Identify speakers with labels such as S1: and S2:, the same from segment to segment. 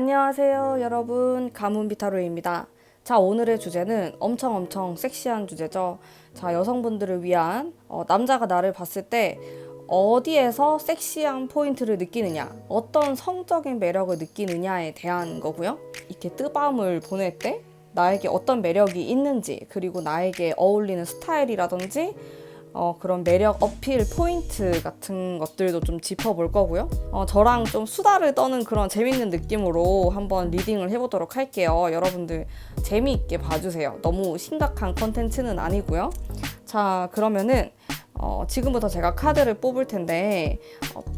S1: 안녕하세요 여러분, 가문비타로입니다. 자, 오늘의 주제는 엄청 섹시한 주제죠. 자, 여성분들을 위한 남자가 나를 봤을 때 어디에서 섹시한 포인트를 느끼느냐, 어떤 성적인 매력을 느끼느냐에 대한 거고요. 이렇게 뜨밤을 보낼 때 나에게 어떤 매력이 있는지, 그리고 나에게 어울리는 스타일이라든지 그런 매력 어필 포인트 같은 것들도 좀 짚어볼 거고요. 저랑 좀 수다를 떠는 그런 재밌는 느낌으로 한번 리딩을 해보도록 할게요. 여러분들 재미있게 봐주세요. 너무 심각한 컨텐츠는 아니고요. 자, 그러면은 지금부터 제가 카드를 뽑을 텐데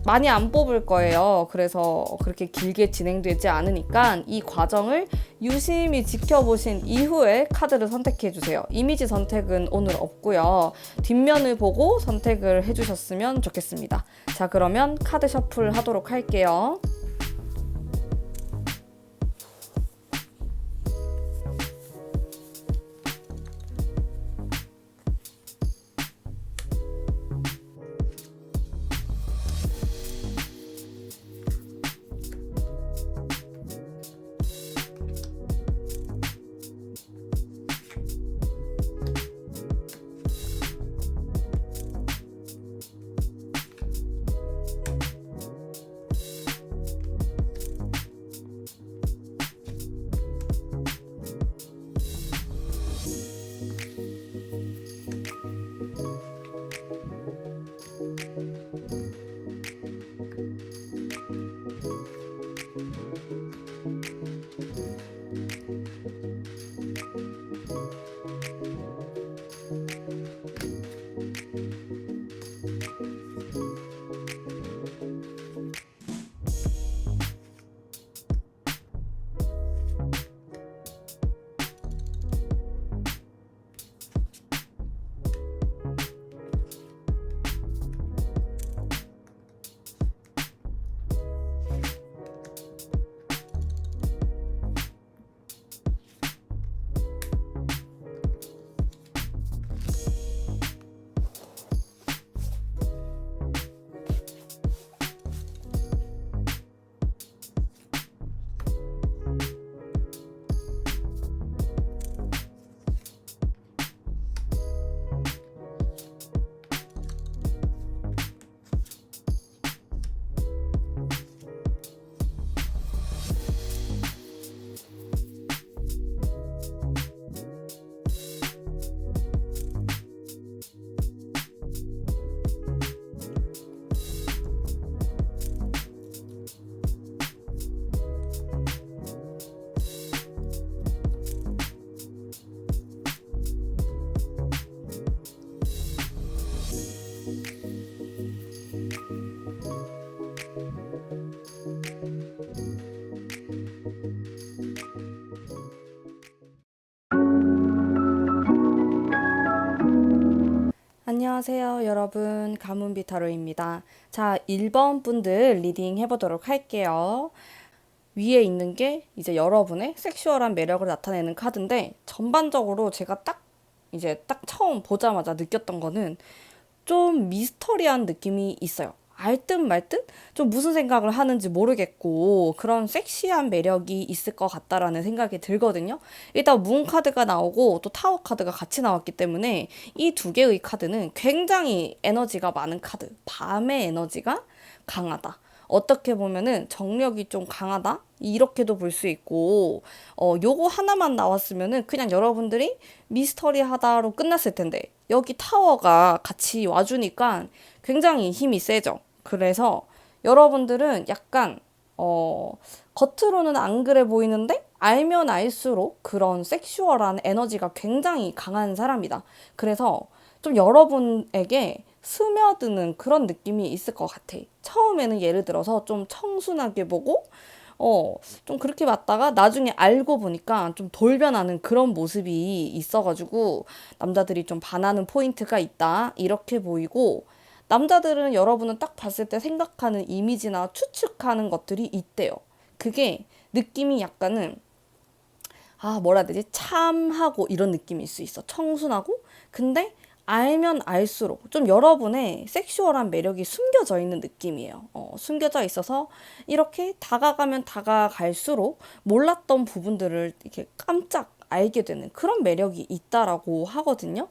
S1: 많이 안 뽑을 거예요. 그래서 그렇게 길게 진행되지 않으니까 이 과정을 유심히 지켜보신 이후에 카드를 선택해 주세요. 이미지 선택은 오늘 없고요. 뒷면을 보고 선택을 해주셨으면 좋겠습니다. 자, 그러면 카드 셔플 하도록 할게요. 안녕하세요 여러분, 가문비타로입니다. 자, 1번 분들 리딩 해보도록 할게요. 위에 있는 게 이제 여러분의 섹슈얼한 매력을 나타내는 카드인데, 전반적으로 제가 딱 처음 보자마자 느꼈던 거는 좀 미스터리한 느낌이 있어요. 알 듯 말 듯? 좀 무슨 생각을 하는지 모르겠고 그런 섹시한 매력이 있을 것 같다라는 생각이 들거든요. 일단 문 카드가 나오고 또 타워 카드가 같이 나왔기 때문에 이 두 개의 카드는 굉장히 에너지가 많은 카드. 밤의 에너지가 강하다. 어떻게 보면은 정력이 좀 강하다? 이렇게도 볼 수 있고, 요거 하나만 나왔으면은 그냥 여러분들이 미스터리하다로 끝났을 텐데, 여기 타워가 같이 와주니까 굉장히 힘이 세죠. 그래서 여러분들은 약간, 겉으로는 안 그래 보이는데, 알면 알수록 그런 섹슈얼한 에너지가 굉장히 강한 사람이다. 그래서 좀 여러분에게 스며드는 그런 느낌이 있을 것 같아. 처음에는 예를 들어서 좀 청순하게 보고, 좀 그렇게 봤다가 나중에 알고 보니까 좀 돌변하는 그런 모습이 있어가지고 남자들이 좀 반하는 포인트가 있다. 이렇게 보이고, 남자들은 여러분은 딱 봤을 때 생각하는 이미지나 추측하는 것들이 있대요. 그게 느낌이 약간은 뭐라 해야 되지? 참하고 이런 느낌일 수 있어. 청순하고. 근데 알면 알수록 좀 여러분의 섹슈얼한 매력이 숨겨져 있는 느낌이에요. 숨겨져 있어서 이렇게 다가가면 다가갈수록 몰랐던 부분들을 이렇게 깜짝 알게 되는 그런 매력이 있다라고 하거든요.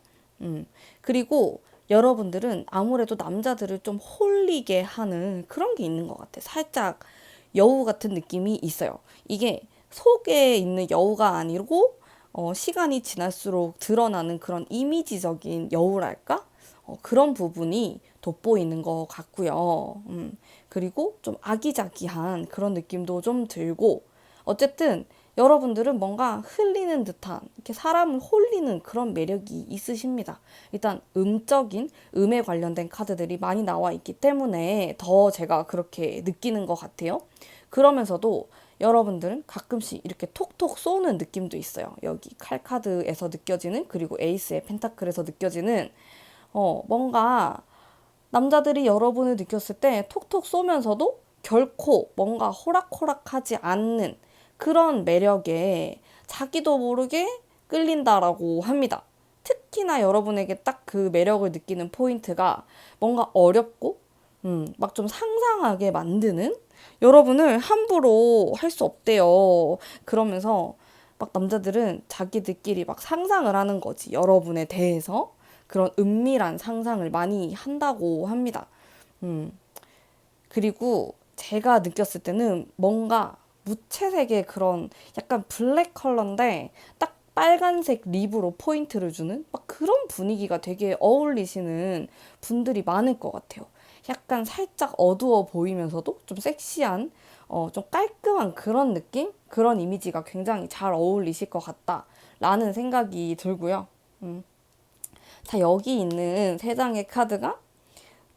S1: 그리고 여러분들은 아무래도 남자들을 좀 홀리게 하는 그런 게 있는 것 같아요. 살짝 여우 같은 느낌이 있어요. 이게 속에 있는 여우가 아니고 시간이 지날수록 드러나는 그런 이미지적인 여우랄까? 그런 부분이 돋보이는 것 같고요. 그리고 좀 아기자기한 그런 느낌도 좀 들고, 어쨌든 여러분들은 뭔가 흘리는 듯한, 이렇게 사람을 홀리는 그런 매력이 있으십니다. 일단 음적인, 음에 관련된 카드들이 많이 나와 있기 때문에 더 제가 그렇게 느끼는 것 같아요. 그러면서도 여러분들은 가끔씩 이렇게 톡톡 쏘는 느낌도 있어요. 여기 칼카드에서 느껴지는, 그리고 에이스의 펜타클에서 느껴지는 뭔가 남자들이 여러분을 느꼈을 때 톡톡 쏘면서도 결코 뭔가 호락호락하지 않는 그런 매력에 자기도 모르게 끌린다라고 합니다. 특히나 여러분에게 딱 그 매력을 느끼는 포인트가 뭔가 어렵고 막 좀 상상하게 만드는, 여러분을 함부로 할 수 없대요. 그러면서 막 남자들은 자기들끼리 막 상상을 하는 거지. 여러분에 대해서. 그런 은밀한 상상을 많이 한다고 합니다. 음. 그리고 제가 느꼈을 때는 뭔가 무채색의 그런 약간 블랙 컬러인데 딱 빨간색 립으로 포인트를 주는 막 그런 분위기가 되게 어울리시는 분들이 많을 것 같아요. 약간 살짝 어두워 보이면서도 좀 섹시한, 좀 깔끔한 그런 느낌? 그런 이미지가 굉장히 잘 어울리실 것 같다라는 생각이 들고요. 자, 여기 있는 세 장의 카드가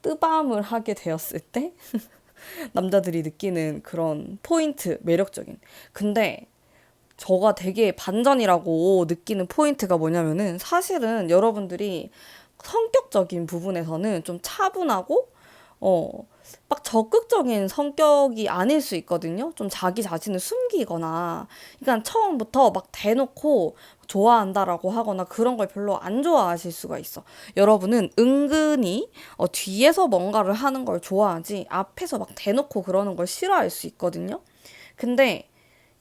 S1: 뜨밤을 하게 되었을 때 남자들이 느끼는 그런 포인트, 매력적인. 근데 저가 되게 반전이라고 느끼는 포인트가 뭐냐면은 사실은 여러분들이 성격적인 부분에서는 좀 차분하고 어, 막 적극적인 성격이 아닐 수 있거든요. 좀 자기 자신을 숨기거나. 그러니까 처음부터 막 대놓고 좋아한다라고 하거나 그런 걸 별로 안 좋아하실 수가 있어. 여러분은 은근히 뒤에서 뭔가를 하는 걸 좋아하지 앞에서 막 대놓고 그러는 걸 싫어할 수 있거든요. 근데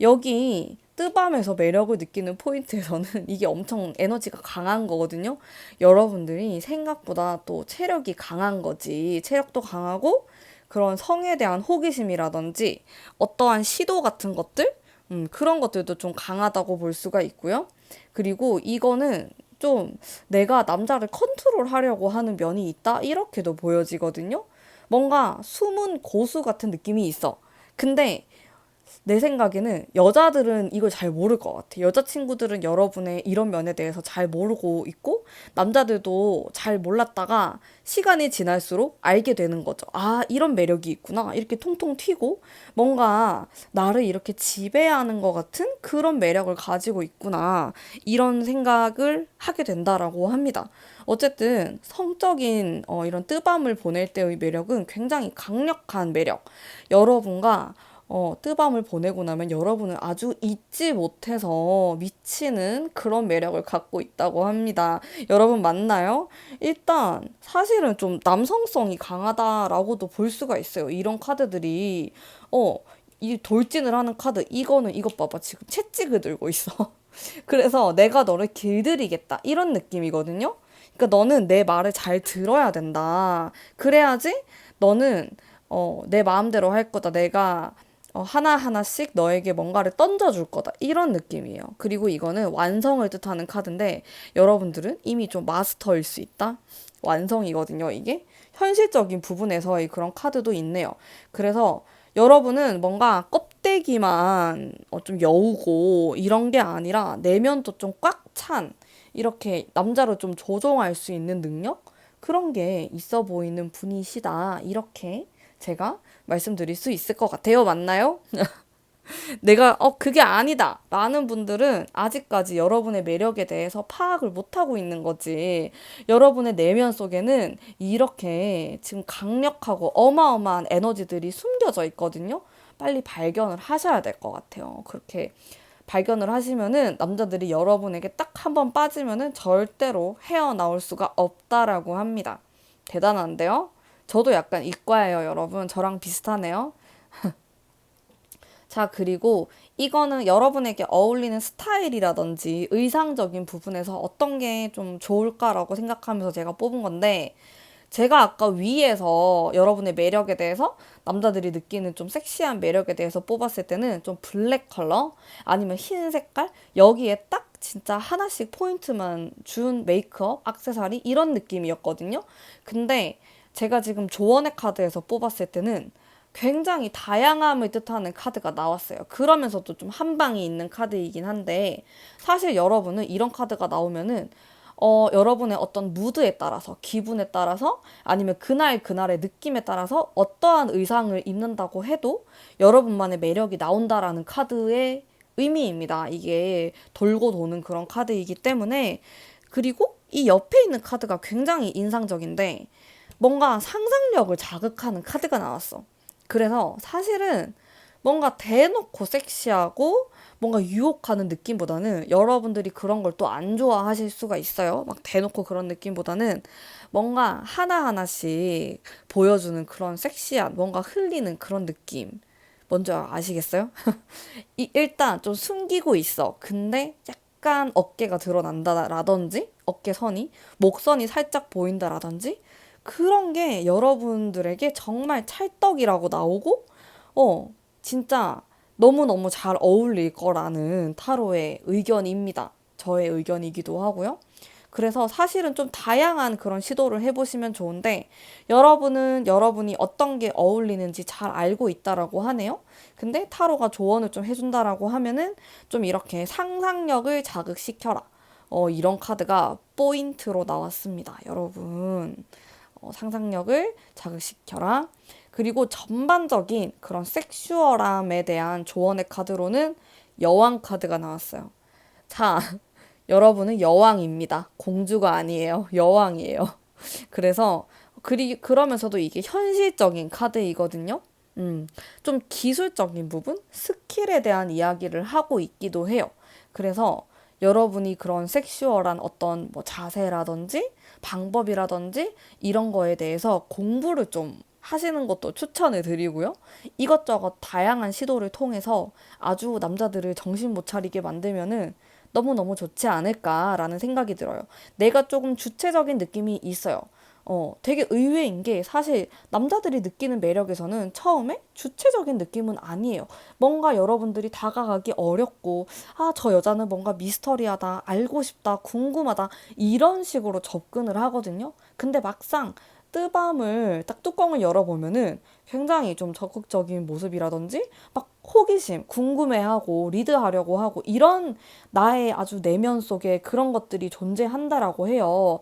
S1: 여기 뜨밤에서 매력을 느끼는 포인트에서는 이게 엄청 에너지가 강한 거거든요. 여러분들이 생각보다 또 체력이 강한 거지. 체력도 강하고 그런 성에 대한 호기심이라든지 어떠한 시도 같은 것들, 그런 것들도 좀 강하다고 볼 수가 있고요. 그리고 이거는 좀 내가 남자를 컨트롤하려고 하는 면이 있다? 이렇게도 보여지거든요. 뭔가 숨은 고수 같은 느낌이 있어. 근데 내 생각에는 여자들은 이걸 잘 모를 것 같아. 여자친구들은 여러분의 이런 면에 대해서 잘 모르고 있고, 남자들도 잘 몰랐다가 시간이 지날수록 알게 되는 거죠. 아, 이런 매력이 있구나. 이렇게 통통 튀고, 뭔가 나를 이렇게 지배하는 것 같은 그런 매력을 가지고 있구나. 이런 생각을 하게 된다라고 합니다. 어쨌든 성적인 이런 뜨밤을 보낼 때의 매력은 굉장히 강력한 매력. 여러분과 뜨밤을 보내고 나면 여러분을 아주 잊지 못해서 미치는 그런 매력을 갖고 있다고 합니다. 여러분 맞나요? 일단 사실은 좀 남성성이 강하다라고도 볼 수가 있어요. 이런 카드들이 이 돌진을 하는 카드, 이거는 이것 봐봐, 지금 채찍을 들고 있어. 그래서 내가 너를 길들이겠다 이런 느낌이거든요. 그러니까 너는 내 말을 잘 들어야 된다. 그래야지 너는 내 마음대로 할 거다. 내가 하나하나씩 너에게 뭔가를 던져줄 거다. 이런 느낌이에요. 그리고 이거는 완성을 뜻하는 카드인데 여러분들은 이미 좀 마스터일 수 있다. 완성이거든요, 이게. 현실적인 부분에서의 그런 카드도 있네요. 그래서 여러분은 뭔가 껍데기만 좀 여우고 이런 게 아니라 내면도 좀 꽉 찬, 이렇게 남자를 좀 조종할 수 있는 능력? 그런 게 있어 보이는 분이시다. 이렇게 제가 말씀드릴 수 있을 것 같아요. 맞나요? 내가 그게 아니다 라는 분들은 아직까지 여러분의 매력에 대해서 파악을 못하고 있는 거지. 여러분의 내면 속에는 이렇게 지금 강력하고 어마어마한 에너지들이 숨겨져 있거든요. 빨리 발견을 하셔야 될 것 같아요. 그렇게 발견을 하시면은 남자들이 여러분에게 딱 한 번 빠지면은 절대로 헤어나올 수가 없다라고 합니다. 대단한데요? 저도 약간 이과예요, 여러분. 저랑 비슷하네요. 자, 그리고 이거는 여러분에게 어울리는 스타일이라든지 의상적인 부분에서 어떤 게 좀 좋을까라고 생각하면서 제가 뽑은 건데, 제가 아까 위에서 여러분의 매력에 대해서 남자들이 느끼는 좀 섹시한 매력에 대해서 뽑았을 때는 좀 블랙 컬러 아니면 흰 색깔 여기에 딱 진짜 하나씩 포인트만 준 메이크업, 액세서리 이런 느낌이었거든요. 근데 제가 지금 조언의 카드에서 뽑았을 때는 굉장히 다양함을 뜻하는 카드가 나왔어요. 그러면서도 좀 한방이 있는 카드이긴 한데 사실 여러분은 이런 카드가 나오면은 여러분의 어떤 무드에 따라서, 기분에 따라서, 아니면 그날 그날의 느낌에 따라서 어떠한 의상을 입는다고 해도 여러분만의 매력이 나온다라는 카드의 의미입니다. 이게 돌고 도는 그런 카드이기 때문에. 그리고 이 옆에 있는 카드가 굉장히 인상적인데 뭔가 상상력을 자극하는 카드가 나왔어. 그래서 사실은 뭔가 대놓고 섹시하고 뭔가 유혹하는 느낌보다는 여러분들이 그런 걸 또 안 좋아하실 수가 있어요. 막 대놓고 그런 느낌보다는 뭔가 하나하나씩 보여주는 그런 섹시한 뭔가 흘리는 그런 느낌. 뭔지 아시겠어요? 일단 좀 숨기고 있어. 근데 약간 어깨가 드러난다라든지 어깨선이, 목선이 살짝 보인다라든지 그런 게 여러분들에게 정말 찰떡이라고 나오고 진짜 너무너무 잘 어울릴 거라는 타로의 의견입니다. 저의 의견이기도 하고요. 그래서 사실은 좀 다양한 그런 시도를 해보시면 좋은데 여러분은 여러분이 어떤 게 어울리는지 잘 알고 있다라고 하네요. 근데 타로가 조언을 좀 해준다라고 하면은 좀 이렇게 상상력을 자극시켜라. 이런 카드가 포인트로 나왔습니다. 여러분. 상상력을 자극시켜라. 그리고 전반적인 그런 섹슈얼함에 대한 조언의 카드로는 여왕 카드가 나왔어요. 자, 여러분은 여왕입니다. 공주가 아니에요. 여왕이에요. 그래서 그러면서도 이게 현실적인 카드이거든요. 좀 기술적인 부분, 스킬에 대한 이야기를 하고 있기도 해요. 그래서 여러분이 그런 섹슈얼한 어떤 뭐 자세라든지 방법이라든지 이런 거에 대해서 공부를 좀 하시는 것도 추천을 드리고요. 이것저것 다양한 시도를 통해서 아주 남자들을 정신 못 차리게 만들면은 너무너무 좋지 않을까라는 생각이 들어요. 내가 조금 주체적인 느낌이 있어요. 되게 의외인 게 사실 남자들이 느끼는 매력에서는 처음에 주체적인 느낌은 아니에요. 뭔가 여러분들이 다가가기 어렵고, 아, 저 여자는 뭔가 미스터리하다, 알고 싶다, 궁금하다, 이런 식으로 접근을 하거든요. 근데 막상 뜨밤을 딱 뚜껑을 열어보면은 굉장히 좀 적극적인 모습이라든지 막 호기심, 궁금해하고 리드하려고 하고 이런 나의 아주 내면 속에 그런 것들이 존재한다라고 해요.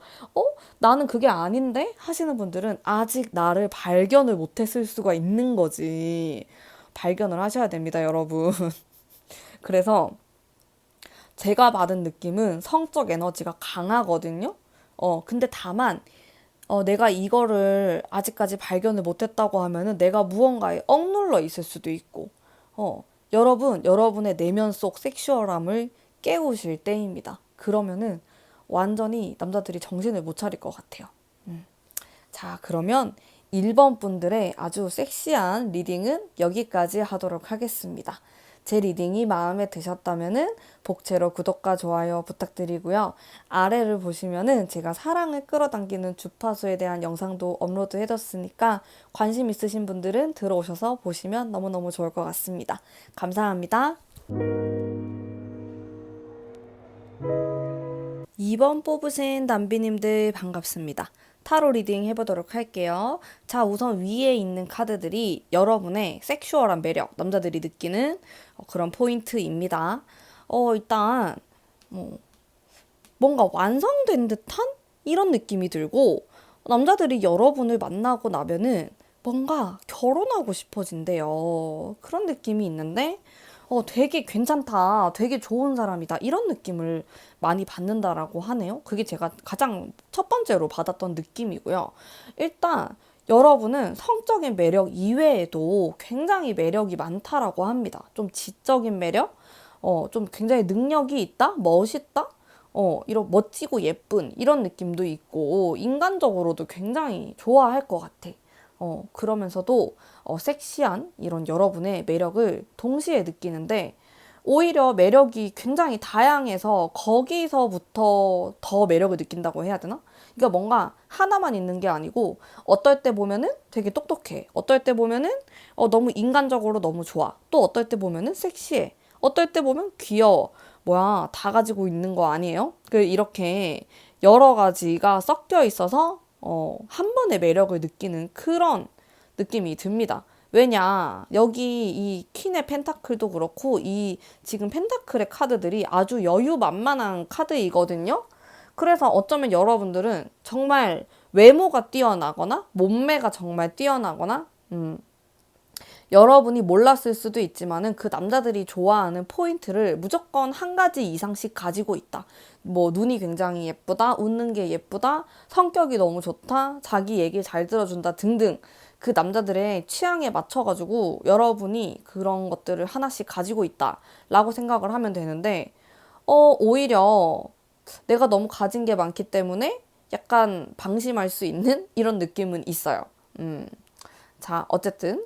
S1: 나는 그게 아닌데? 하시는 분들은 아직 나를 발견을 못했을 수가 있는 거지. 발견을 하셔야 됩니다, 여러분. 그래서 제가 받은 느낌은 성적 에너지가 강하거든요. 근데 다만 내가 이거를 아직까지 발견을 못했다고 하면은 내가 무언가에 억눌러 있을 수도 있고, 여러분의 내면 속 섹슈얼함을 깨우실 때입니다. 그러면은 완전히 남자들이 정신을 못 차릴 것 같아요. 자, 그러면 1번 분들의 아주 섹시한 리딩은 여기까지 하도록 하겠습니다. 제 리딩이 마음에 드셨다면은 복채로 구독과 좋아요 부탁드리고요. 아래를 보시면은 제가 사랑을 끌어당기는 주파수에 대한 영상도 업로드 해뒀으니까 관심 있으신 분들은 들어오셔서 보시면 너무너무 좋을 것 같습니다. 감사합니다. 2번 뽑으신 남비님들 반갑습니다. 타로 리딩 해보도록 할게요. 자, 우선 위에 있는 카드들이 여러분의 섹슈얼한 매력, 남자들이 느끼는 그런 포인트입니다. 일단 뭔가 완성된 듯한 이런 느낌이 들고 남자들이 여러분을 만나고 나면은 뭔가 결혼하고 싶어진대요. 그런 느낌이 있는데 되게 괜찮다, 되게 좋은 사람이다 이런 느낌을 많이 받는다라고 하네요. 그게 제가 가장 첫 번째로 받았던 느낌이고요. 일단 여러분은 성적인 매력 이외에도 굉장히 매력이 많다라고 합니다. 좀 지적인 매력? 좀 굉장히 능력이 있다? 멋있다? 이런 멋지고 예쁜 이런 느낌도 있고 인간적으로도 굉장히 좋아할 것 같아. 그러면서도 섹시한 이런 여러분의 매력을 동시에 느끼는데 오히려 매력이 굉장히 다양해서 거기서부터 더 매력을 느낀다고 해야 되나? 그러니까 뭔가 하나만 있는 게 아니고 어떨 때 보면은 되게 똑똑해. 어떨 때 보면은 너무 인간적으로 너무 좋아. 또 어떨 때 보면은 섹시해. 어떨 때 보면 귀여워. 뭐야, 다 가지고 있는 거 아니에요? 이렇게 여러 가지가 섞여 있어서 한 번의 매력을 느끼는 그런 느낌이 듭니다. 왜냐, 여기 이 퀸의 펜타클도 그렇고, 이 지금 펜타클의 카드들이 아주 여유만만한 카드이거든요? 그래서 어쩌면 여러분들은 정말 외모가 뛰어나거나, 몸매가 정말 뛰어나거나, 여러분이 몰랐을 수도 있지만은 그 남자들이 좋아하는 포인트를 무조건 한 가지 이상씩 가지고 있다. 뭐 눈이 굉장히 예쁘다, 웃는 게 예쁘다, 성격이 너무 좋다, 자기 얘기 잘 들어준다 등등 그 남자들의 취향에 맞춰가지고 여러분이 그런 것들을 하나씩 가지고 있다라고 생각을 하면 되는데 오히려 내가 너무 가진 게 많기 때문에 약간 방심할 수 있는 이런 느낌은 있어요. 자, 어쨌든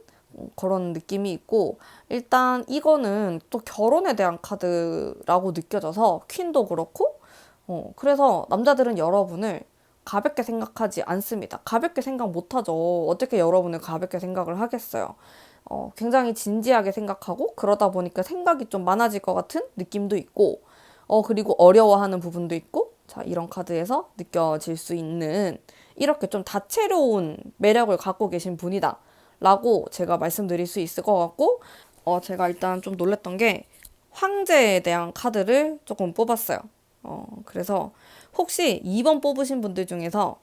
S1: 그런 느낌이 있고 일단 이거는 또 결혼에 대한 카드라고 느껴져서 퀸도 그렇고 그래서 남자들은 여러분을 가볍게 생각하지 않습니다. 가볍게 생각 못하죠. 어떻게 여러분을 가볍게 생각을 하겠어요. 굉장히 진지하게 생각하고 그러다 보니까 생각이 좀 많아질 것 같은 느낌도 있고 그리고 어려워하는 부분도 있고 자, 이런 카드에서 느껴질 수 있는 이렇게 좀 다채로운 매력을 갖고 계신 분이다. 라고 제가 말씀드릴 수 있을 것 같고, 제가 일단 좀 놀랬던 게 황제에 대한 카드를 조금 뽑았어요. 그래서 혹시 2번 뽑으신 분들 중에서,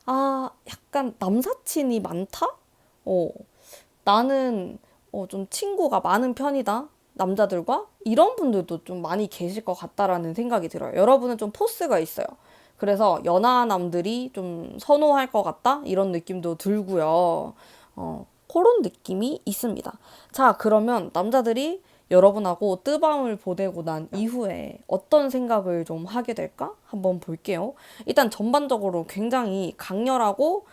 S1: 약간 남사친이 많다? 나는 좀 친구가 많은 편이다. 남자들과 이런 분들도 좀 많이 계실 것 같다라는 생각이 들어요. 여러분은 좀 포스가 있어요. 그래서 연하남들이 좀 선호할 것 같다? 이런 느낌도 들고요. 그런 느낌이 있습니다. 자, 그러면 남자들이 여러분하고 뜨밤을 보내고 난 이후에 어떤 생각을 좀 하게 될까? 한번 볼게요. 일단 전반적으로 굉장히 강렬하고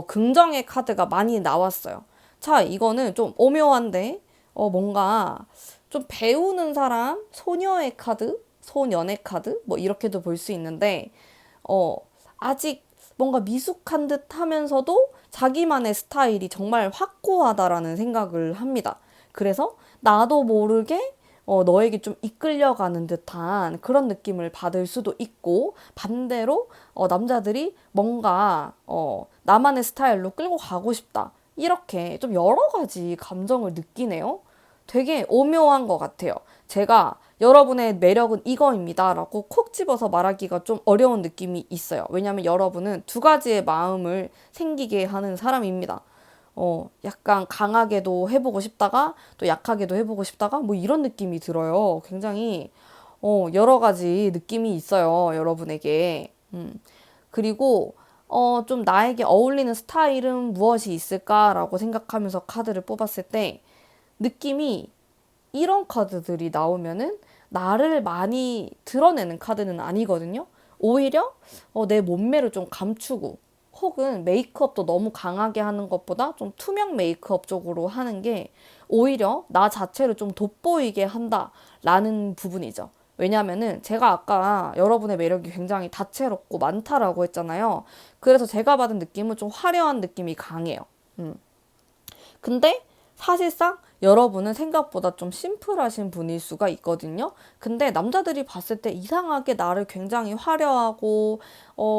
S1: 긍정의 카드가 많이 나왔어요. 자, 이거는 좀 오묘한데 뭔가 좀 배우는 사람, 소녀의 카드, 소년의 카드 뭐 이렇게도 볼 수 있는데 아직 뭔가 미숙한 듯 하면서도 자기만의 스타일이 정말 확고하다라는 생각을 합니다. 그래서 나도 모르게 너에게 좀 이끌려가는 듯한 그런 느낌을 받을 수도 있고 반대로 남자들이 뭔가 나만의 스타일로 끌고 가고 싶다. 이렇게 좀 여러 가지 감정을 느끼네요. 되게 오묘한 것 같아요. 제가 여러분의 매력은 이거입니다 라고 콕 집어서 말하기가 좀 어려운 느낌이 있어요. 왜냐하면 여러분은 두 가지의 마음을 생기게 하는 사람입니다. 약간 강하게도 해보고 싶다가 또 약하게도 해보고 싶다가 뭐 이런 느낌이 들어요. 굉장히 여러 가지 느낌이 있어요. 여러분에게. 그리고 좀 나에게 어울리는 스타일은 무엇이 있을까라고 생각하면서 카드를 뽑았을 때 느낌이 이런 카드들이 나오면은 나를 많이 드러내는 카드는 아니거든요. 오히려 내 몸매를 좀 감추고 혹은 메이크업도 너무 강하게 하는 것보다 좀 투명 메이크업 쪽으로 하는 게 오히려 나 자체를 좀 돋보이게 한다라는 부분이죠. 왜냐면은 제가 아까 여러분의 매력이 굉장히 다채롭고 많다라고 했잖아요. 그래서 제가 받은 느낌은 좀 화려한 느낌이 강해요. 근데 사실상 여러분은 생각보다 좀 심플하신 분일 수가 있거든요. 근데 남자들이 봤을 때 이상하게 나를 굉장히 화려하고,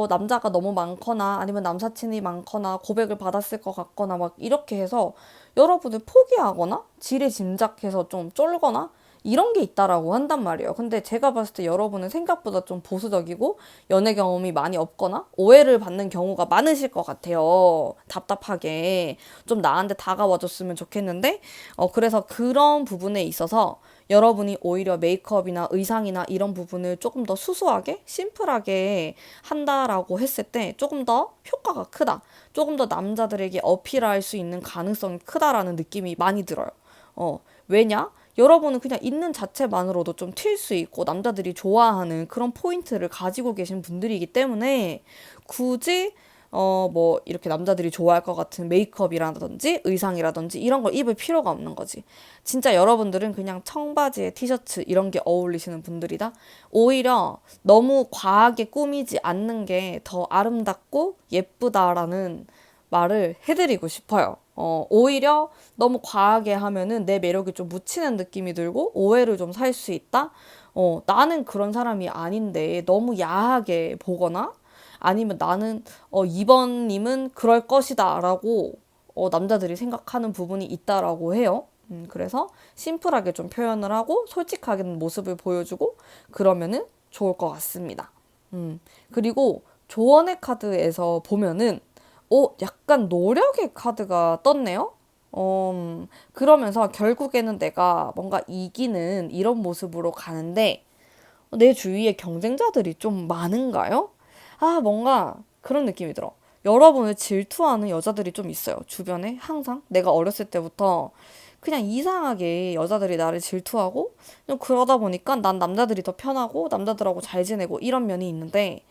S1: 남자가 너무 많거나 아니면 남사친이 많거나 고백을 받았을 것 같거나 막 이렇게 해서 여러분을 포기하거나 지레짐작해서 좀 쫄거나 이런 게 있다라고 한단 말이에요. 근데 제가 봤을 때 여러분은 생각보다 좀 보수적이고 연애 경험이 많이 없거나 오해를 받는 경우가 많으실 것 같아요. 답답하게. 좀 나한테 다가와줬으면 좋겠는데, 그래서 그런 부분에 있어서 여러분이 오히려 메이크업이나 의상이나 이런 부분을 조금 더 수수하게, 심플하게 한다라고 했을 때 조금 더 효과가 크다. 조금 더 남자들에게 어필할 수 있는 가능성이 크다라는 느낌이 많이 들어요. 왜냐? 여러분은 그냥 있는 자체만으로도 좀 튈 수 있고 남자들이 좋아하는 그런 포인트를 가지고 계신 분들이기 때문에 굳이 뭐 이렇게 남자들이 좋아할 것 같은 메이크업이라든지 의상이라든지 이런 걸 입을 필요가 없는 거지. 진짜 여러분들은 그냥 청바지에 티셔츠 이런 게 어울리시는 분들이다. 오히려 너무 과하게 꾸미지 않는 게 더 아름답고 예쁘다라는 말을 해드리고 싶어요. 오히려 너무 과하게 하면은 내 매력이 좀 묻히는 느낌이 들고 오해를 좀 살 수 있다? 나는 그런 사람이 아닌데 너무 야하게 보거나 아니면 나는 2번님은 그럴 것이다 라고 남자들이 생각하는 부분이 있다라고 해요. 그래서 심플하게 좀 표현을 하고 솔직하게 모습을 보여주고 그러면은 좋을 것 같습니다. 그리고 조언의 카드에서 보면은 약간 노력의 카드가 떴네요. 그러면서 결국에는 내가 뭔가 이기는 이런 모습으로 가는데 내 주위에 경쟁자들이 좀 많은가요? 뭔가 그런 느낌이 들어. 여러분을 질투하는 여자들이 좀 있어요. 주변에 항상 내가 어렸을 때부터 그냥 이상하게 여자들이 나를 질투하고 좀 그러다 보니까 난 남자들이 더 편하고 남자들하고 잘 지내고 이런 면이 있는데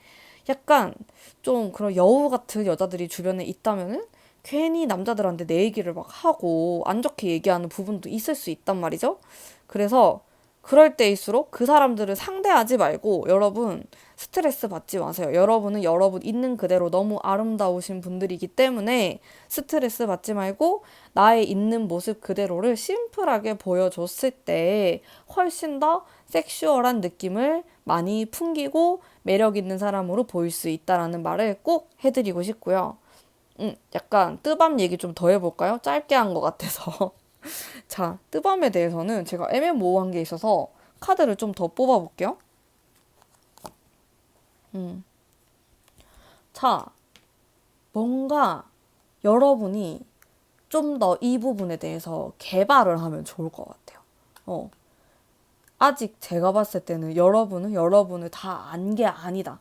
S1: 약간 좀 그런 여우 같은 여자들이 주변에 있다면은 괜히 남자들한테 내 얘기를 막 하고 안 좋게 얘기하는 부분도 있을 수 있단 말이죠. 그래서 그럴 때일수록 그 사람들을 상대하지 말고 여러분 스트레스 받지 마세요. 여러분은 여러분 있는 그대로 너무 아름다우신 분들이기 때문에 스트레스 받지 말고 나의 있는 모습 그대로를 심플하게 보여줬을 때 훨씬 더 섹슈얼한 느낌을 많이 풍기고 매력 있는 사람으로 보일 수 있다라는 말을 꼭 해드리고 싶고요. 약간 뜨밤 얘기 좀 더 해볼까요? 짧게 한 것 같아서. 자, 뜨밤에 대해서는 제가 애매모호한 게 있어서 카드를 좀 더 뽑아볼게요. 자, 뭔가 여러분이 좀 더 이 부분에 대해서 개발을 하면 좋을 것 같아요. 아직 제가 봤을 때는 여러분은 여러분을 다 안 게 아니다.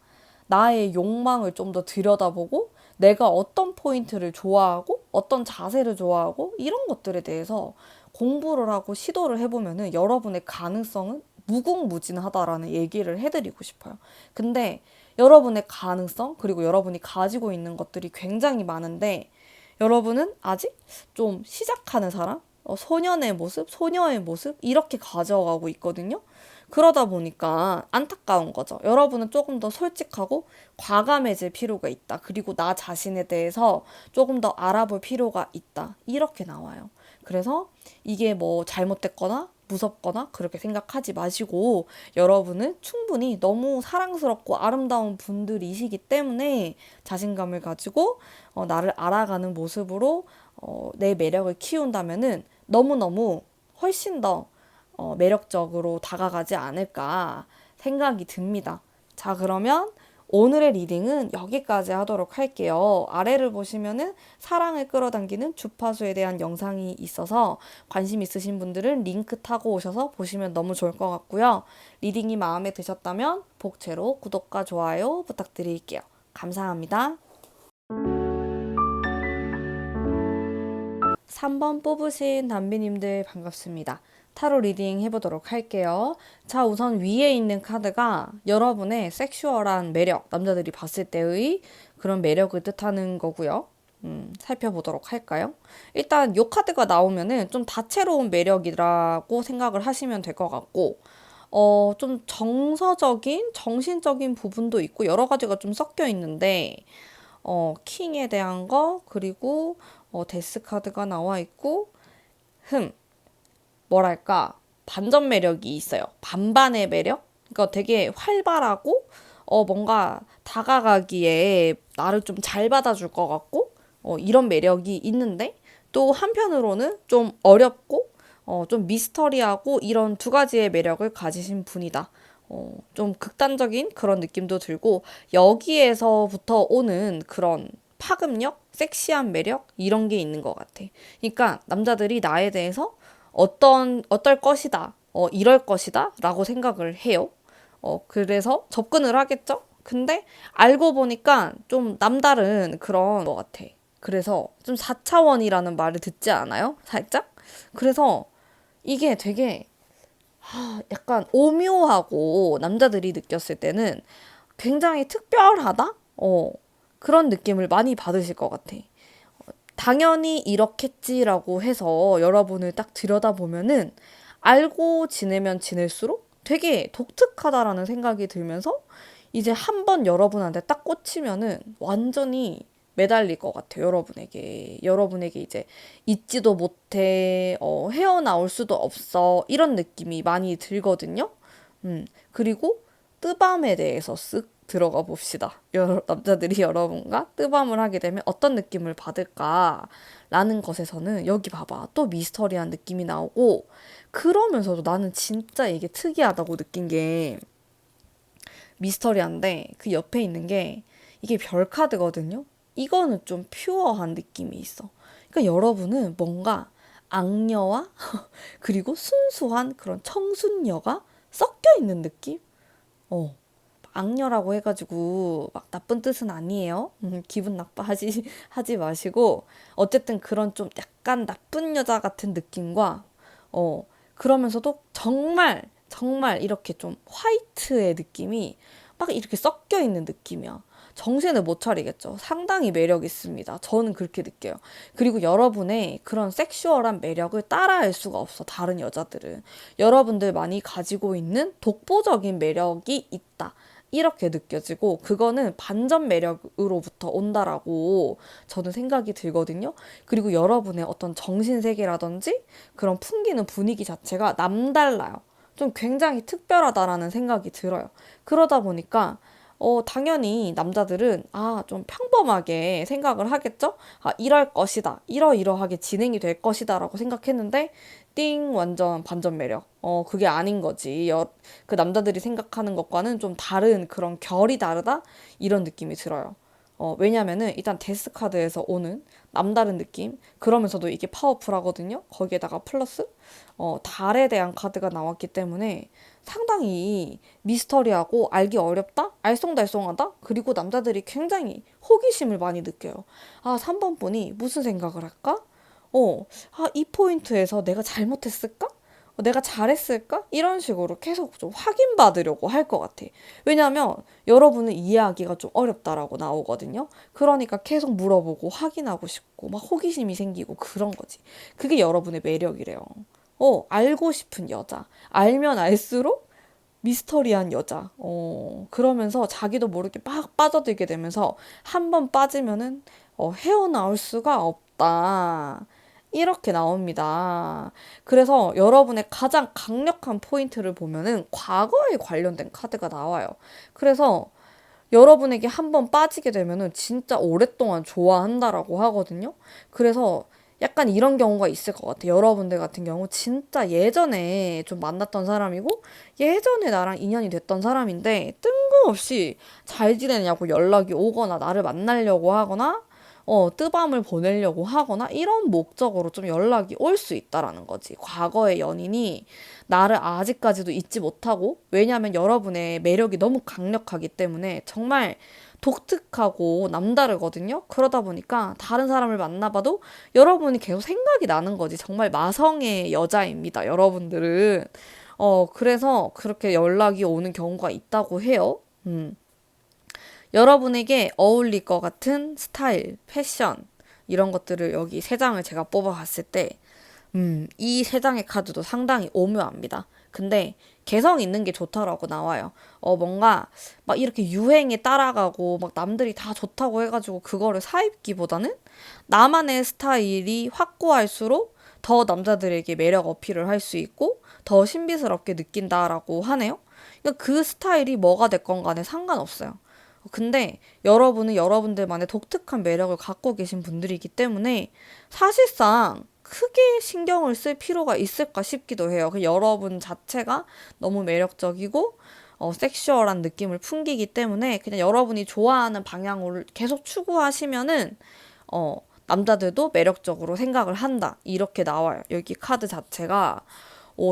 S1: 나의 욕망을 좀 더 들여다보고 내가 어떤 포인트를 좋아하고 어떤 자세를 좋아하고 이런 것들에 대해서 공부를 하고 시도를 해보면은 여러분의 가능성은 무궁무진하다라는 얘기를 해드리고 싶어요. 근데 여러분의 가능성 그리고 여러분이 가지고 있는 것들이 굉장히 많은데 여러분은 아직 좀 시작하는 사람? 소년의 모습, 소녀의 모습 이렇게 가져가고 있거든요. 그러다 보니까 안타까운 거죠. 여러분은 조금 더 솔직하고 과감해질 필요가 있다. 그리고 나 자신에 대해서 조금 더 알아볼 필요가 있다. 이렇게 나와요. 그래서 이게 뭐 잘못됐거나 무섭거나 그렇게 생각하지 마시고 여러분은 충분히 너무 사랑스럽고 아름다운 분들이시기 때문에 자신감을 가지고 나를 알아가는 모습으로 내 매력을 키운다면은 너무너무 훨씬 더 매력적으로 다가가지 않을까 생각이 듭니다. 자, 그러면 오늘의 리딩은 여기까지 하도록 할게요. 아래를 보시면은 사랑을 끌어당기는 주파수에 대한 영상이 있어서 관심 있으신 분들은 링크 타고 오셔서 보시면 너무 좋을 것 같고요. 리딩이 마음에 드셨다면 복채로 구독과 좋아요 부탁드릴게요. 감사합니다. 3번 뽑으신 담비님들 반갑습니다. 타로 리딩 해보도록 할게요. 자, 우선 위에 있는 카드가 여러분의 섹슈얼한 매력, 남자들이 봤을 때의 그런 매력을 뜻하는 거고요. 살펴보도록 할까요? 일단 이 카드가 나오면은 좀 다채로운 매력이라고 생각을 하시면 될 것 같고, 좀 정서적인, 정신적인 부분도 있고 여러 가지가 좀 섞여 있는데, 킹에 대한 거, 그리고 데스 카드가 나와 있고, 뭐랄까, 반전 매력이 있어요. 반반의 매력? 그러니까 되게 활발하고, 뭔가 다가가기에 나를 좀 잘 받아줄 것 같고, 이런 매력이 있는데, 또 한편으로는 좀 어렵고, 좀 미스터리하고 이런 두 가지의 매력을 가지신 분이다. 좀 극단적인 그런 느낌도 들고, 여기에서부터 오는 그런 파급력, 섹시한 매력, 이런 게 있는 것 같아. 그러니까 남자들이 나에 대해서 어떨 것이다, 이럴 것이다, 라고 생각을 해요. 그래서 접근을 하겠죠? 근데 알고 보니까 좀 남다른 그런 것 같아. 그래서 좀 4차원이라는 말을 듣지 않아요? 살짝? 그래서 이게 되게 약간 오묘하고 남자들이 느꼈을 때는 굉장히 특별하다? 그런 느낌을 많이 받으실 것 같아. 당연히 이렇겠지라고 해서 여러분을 딱 들여다보면은 알고 지내면 지낼수록 되게 독특하다라는 생각이 들면서 이제 한 번 여러분한테 딱 꽂히면은 완전히 매달릴 것 같아요. 여러분에게 이제 잊지도 못해, 헤어나올 수도 없어. 이런 느낌이 많이 들거든요. 그리고 뜨밤에 대해서 쓱 들어가 봅시다. 남자들이 여러분과 뜨밤을 하게 되면 어떤 느낌을 받을까라는 것에서는 여기 봐봐. 또 미스터리한 느낌이 나오고 그러면서도 나는 진짜 이게 특이하다고 느낀 게 미스터리한데 그 옆에 있는 게 이게 별 카드거든요. 이거는 좀 퓨어한 느낌이 있어. 그러니까 여러분은 뭔가 악녀와 그리고 순수한 그런 청순녀가 섞여 있는 느낌? 어. 악녀라고 해가지고 막 나쁜 뜻은 아니에요. 기분 하지 마시고 어쨌든 그런 좀 약간 나쁜 여자 같은 느낌과 그러면서도 정말 이렇게 좀 화이트의 느낌이 막 이렇게 섞여 있는 느낌이야. 정신을 못 차리겠죠. 상당히 매력 있습니다. 저는 그렇게 느껴요. 그리고 여러분의 그런 섹슈얼한 매력을 따라할 수가 없어. 다른 여자들은. 여러분들 많이 가지고 있는 독보적인 매력이 있다. 이렇게 느껴지고 그거는 반전 매력으로부터 온다라고 저는 생각이 들거든요. 그리고 여러분의 어떤 정신세계라든지 그런 풍기는 분위기 자체가 남달라요. 좀 굉장히 특별하다라는 생각이 들어요. 그러다 보니까 당연히 남자들은 좀 평범하게 생각을 하겠죠? 이럴 것이다. 이러이러하게 진행이 될 것이다라고 생각했는데 띵 완전 반전 매력. 그게 아닌 거지. 그 남자들이 생각하는 것과는 좀 다른 그런 결이 다르다? 이런 느낌이 들어요. 왜냐면은 일단 데스 카드에서 오는 남다른 느낌 그러면서도 이게 파워풀하거든요. 거기에다가 플러스 달에 대한 카드가 나왔기 때문에 상당히 미스터리하고 알기 어렵다? 알쏭달쏭하다? 그리고 남자들이 굉장히 호기심을 많이 느껴요. 3번 분이 무슨 생각을 할까? 이 포인트에서 내가 잘못했을까? 내가 잘했을까? 이런 식으로 계속 좀 확인받으려고 할 것 같아. 왜냐면 여러분은 이해하기가 좀 어렵다라고 나오거든요. 그러니까 계속 물어보고 확인하고 싶고 막 호기심이 생기고 그런 거지. 그게 여러분의 매력이래요. 알고 싶은 여자. 알면 알수록 미스터리한 여자. 그러면서 자기도 모르게 막 빠져들게 되면서 한 번 빠지면은 헤어나올 수가 없다. 이렇게 나옵니다. 그래서 여러분의 가장 강력한 포인트를 보면은 과거에 관련된 카드가 나와요. 그래서 여러분에게 한 번 빠지게 되면은 진짜 오랫동안 좋아한다라고 하거든요. 그래서 약간 이런 경우가 있을 것 같아요. 여러분들 같은 경우 진짜 예전에 좀 만났던 사람이고 예전에 나랑 인연이 됐던 사람인데 뜬금없이 잘 지내냐고 연락이 오거나 나를 만나려고 하거나 뜨밤을 보내려고 하거나 이런 목적으로 좀 연락이 올 수 있다라는 거지. 과거의 연인이 나를 아직까지도 잊지 못하고 왜냐하면 여러분의 매력이 너무 강력하기 때문에 정말 독특하고 남다르거든요. 그러다 보니까 다른 사람을 만나봐도 여러분이 계속 생각이 나는 거지. 정말 마성의 여자입니다. 여러분들은. 그래서 그렇게 연락이 오는 경우가 있다고 해요. 여러분에게 어울릴 것 같은 스타일, 패션, 이런 것들을 여기 세 장을 제가 뽑아봤을 때, 이 세 장의 카드도 상당히 오묘합니다. 근데 개성 있는 게 좋다라고 나와요. 뭔가 막 이렇게 유행에 따라가고 막 남들이 다 좋다고 해가지고 그거를 사입기보다는 나만의 스타일이 확고할수록 더 남자들에게 매력 어필을 할 수 있고 더 신비스럽게 느낀다라고 하네요. 그러니까 그 스타일이 뭐가 됐건 간에 상관없어요. 근데 여러분은 여러분들만의 독특한 매력을 갖고 계신 분들이기 때문에 사실상 크게 신경을 쓸 필요가 있을까 싶기도 해요. 그 여러분 자체가 너무 매력적이고 섹슈얼한 느낌을 풍기기 때문에 그냥 여러분이 좋아하는 방향으로 계속 추구하시면은 남자들도 매력적으로 생각을 한다. 이렇게 나와요. 여기 카드 자체가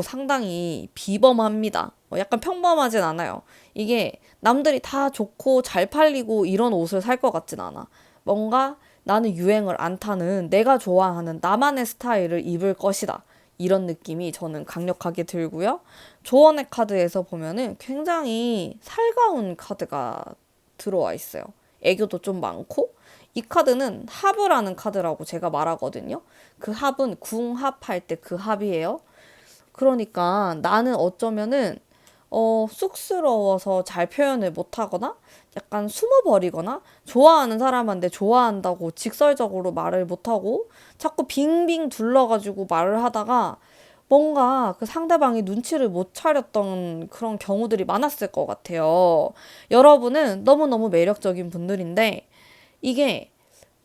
S1: 상당히 비범합니다. 약간 평범하진 않아요. 이게 남들이 다 좋고 잘 팔리고 이런 옷을 살 것 같진 않아. 뭔가 나는 유행을 안 타는 내가 좋아하는 나만의 스타일을 입을 것이다. 이런 느낌이 저는 강력하게 들고요. 조언의 카드에서 보면은 굉장히 살가운 카드가 들어와 있어요. 애교도 좀 많고 이 카드는 합이라는 카드라고 제가 말하거든요. 그 합은 궁합할 때 그 합이에요. 그러니까 나는 어쩌면은 쑥스러워서 잘 표현을 못하거나 약간 숨어버리거나 좋아하는 사람한테 좋아한다고 직설적으로 말을 못하고 자꾸 빙빙 둘러가지고 말을 하다가 뭔가 그 상대방이 눈치를 못 차렸던 그런 경우들이 많았을 것 같아요. 여러분은 너무너무 매력적인 분들인데 이게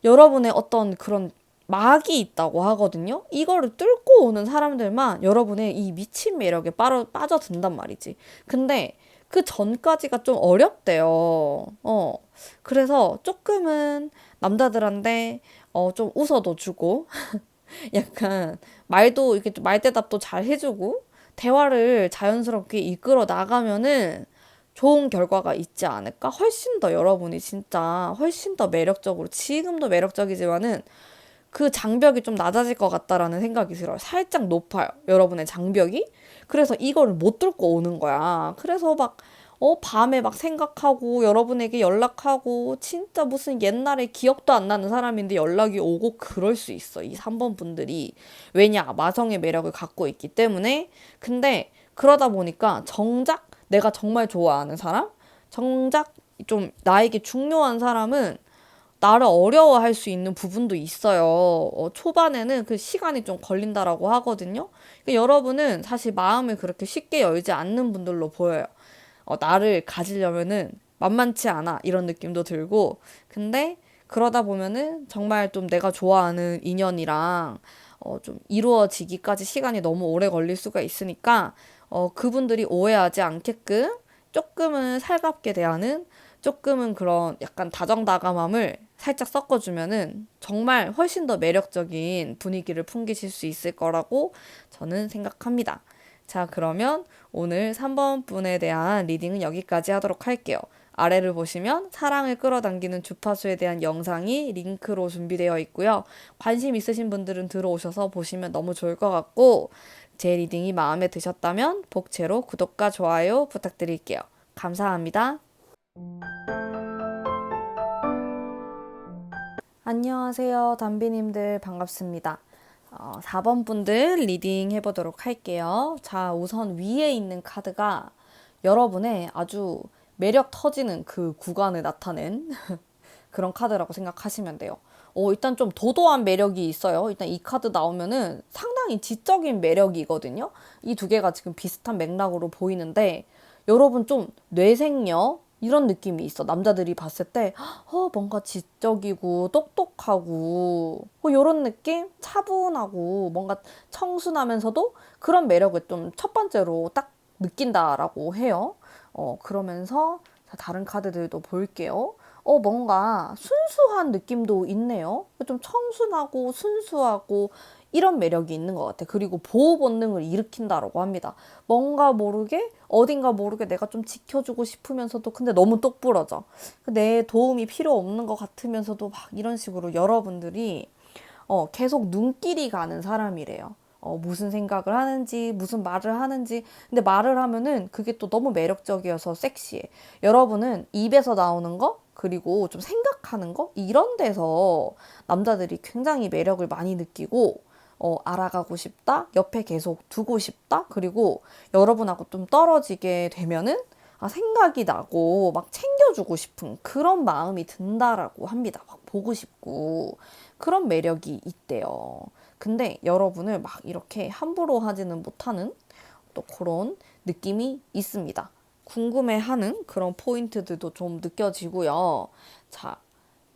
S1: 여러분의 어떤 그런 막이 있다고 하거든요. 이거를 뚫고 오는 사람들만 여러분의 이 미친 매력에 빠져든단 말이지. 근데 그 전까지가 좀 어렵대요. 그래서 조금은 남자들한테 좀 웃어도 주고 약간 말도 이렇게 좀 말대답도 잘 해주고 대화를 자연스럽게 이끌어 나가면은 좋은 결과가 있지 않을까? 훨씬 더 여러분이 진짜 훨씬 더 매력적으로 지금도 매력적이지만은 그 장벽이 좀 낮아질 것 같다라는 생각이 들어요. 살짝 높아요. 여러분의 장벽이. 그래서 이거를 못 뚫고 오는 거야. 그래서 막 밤에 막 생각하고 여러분에게 연락하고 진짜 무슨 옛날에 기억도 안 나는 사람인데 연락이 오고 그럴 수 있어. 이 3번 분들이. 왜냐? 마성의 매력을 갖고 있기 때문에. 근데 그러다 보니까 정작 내가 정말 좋아하는 사람? 정작 좀 나에게 중요한 사람은 나를 어려워할 수 있는 부분도 있어요. 초반에는 그 시간이 좀 걸린다라고 하거든요. 그러니까 여러분은 사실 마음을 그렇게 쉽게 열지 않는 분들로 보여요. 나를 가지려면은 만만치 않아 이런 느낌도 들고 근데 그러다 보면은 정말 좀 내가 좋아하는 인연이랑 좀 이루어지기까지 시간이 너무 오래 걸릴 수가 있으니까 그분들이 오해하지 않게끔 조금은 살갑게 대하는 조금은 그런 약간 다정다감함을 살짝 섞어주면은 정말 훨씬 더 매력적인 분위기를 풍기실 수 있을 거라고 저는 생각합니다. 자, 그러면 오늘 3번 분에 대한 리딩은 여기까지 하도록 할게요. 아래를 보시면 사랑을 끌어당기는 주파수에 대한 영상이 링크로 준비되어 있고요. 관심 있으신 분들은 들어오셔서 보시면 너무 좋을 것 같고 제 리딩이 마음에 드셨다면 복채로 구독과 좋아요 부탁드릴게요. 감사합니다. 안녕하세요. 담비님들 반갑습니다. 4번 분들 리딩 해보도록 할게요. 자, 우선 위에 있는 카드가 여러분의 아주 매력 터지는 그 구간을 나타낸 그런 카드라고 생각하시면 돼요. 일단 좀 도도한 매력이 있어요. 일단 이 카드 나오면은 상당히 지적인 매력이거든요. 이 두 개가 지금 비슷한 맥락으로 보이는데 여러분 좀 뇌생녀 이런 느낌이 있어. 남자들이 봤을 때 뭔가 지적이고 똑똑하고 이런 느낌? 차분하고 뭔가 청순하면서도 그런 매력을 좀 첫 번째로 딱 느낀다라고 해요. 그러면서 다른 카드들도 볼게요. 뭔가 순수한 느낌도 있네요. 좀 청순하고 순수하고 이런 매력이 있는 것 같아. 그리고 보호 본능을 일으킨다라고 합니다. 뭔가 모르게 어딘가 모르게 내가 좀 지켜주고 싶으면서도 근데 너무 똑부러져. 내 도움이 필요 없는 것 같으면서도 막 이런 식으로 여러분들이 계속 눈길이 가는 사람이래요. 무슨 생각을 하는지, 무슨 말을 하는지. 근데 말을 하면은 그게 또 너무 매력적이어서 섹시해. 여러분은 입에서 나오는 거, 그리고 좀 생각하는 거, 이런 데서 남자들이 굉장히 매력을 많이 느끼고, 알아가고 싶다, 옆에 계속 두고 싶다, 그리고 여러분하고 좀 떨어지게 되면은 생각이 나고 막 챙겨주고 싶은 그런 마음이 든다라고 합니다. 막 보고 싶고 그런 매력이 있대요. 근데 여러분을 막 이렇게 함부로 하지는 못하는 또 그런 느낌이 있습니다. 궁금해하는 그런 포인트들도 좀 느껴지고요. 자,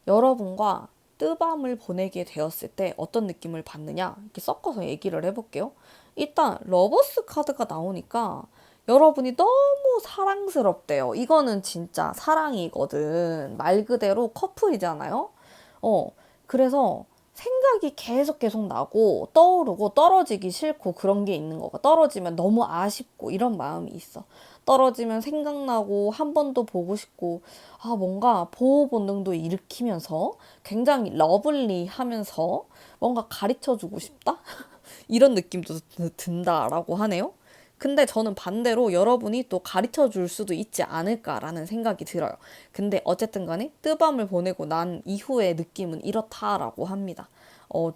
S1: 여러분과 뜨밤을 보내게 되었을 때 어떤 느낌을 받느냐 이렇게 섞어서 얘기를 해볼게요. 일단 러버스 카드가 나오니까 여러분이 너무 사랑스럽대요. 이거는 진짜 사랑이거든. 말 그대로 커플이잖아요. 그래서 생각이 계속 나고 떠오르고 떨어지기 싫고 그런 게 있는 거가 떨어지면 너무 아쉽고 이런 마음이 있어. 떨어지면 생각나고 한 번 더 보고 싶고 뭔가 보호 본능도 일으키면서 굉장히 러블리하면서 뭔가 가르쳐 주고 싶다? 이런 느낌도 든다라고 하네요. 근데 저는 반대로 여러분이 또 가르쳐 줄 수도 있지 않을까라는 생각이 들어요. 근데 어쨌든 간에 뜨밤을 보내고 난 이후의 느낌은 이렇다라고 합니다.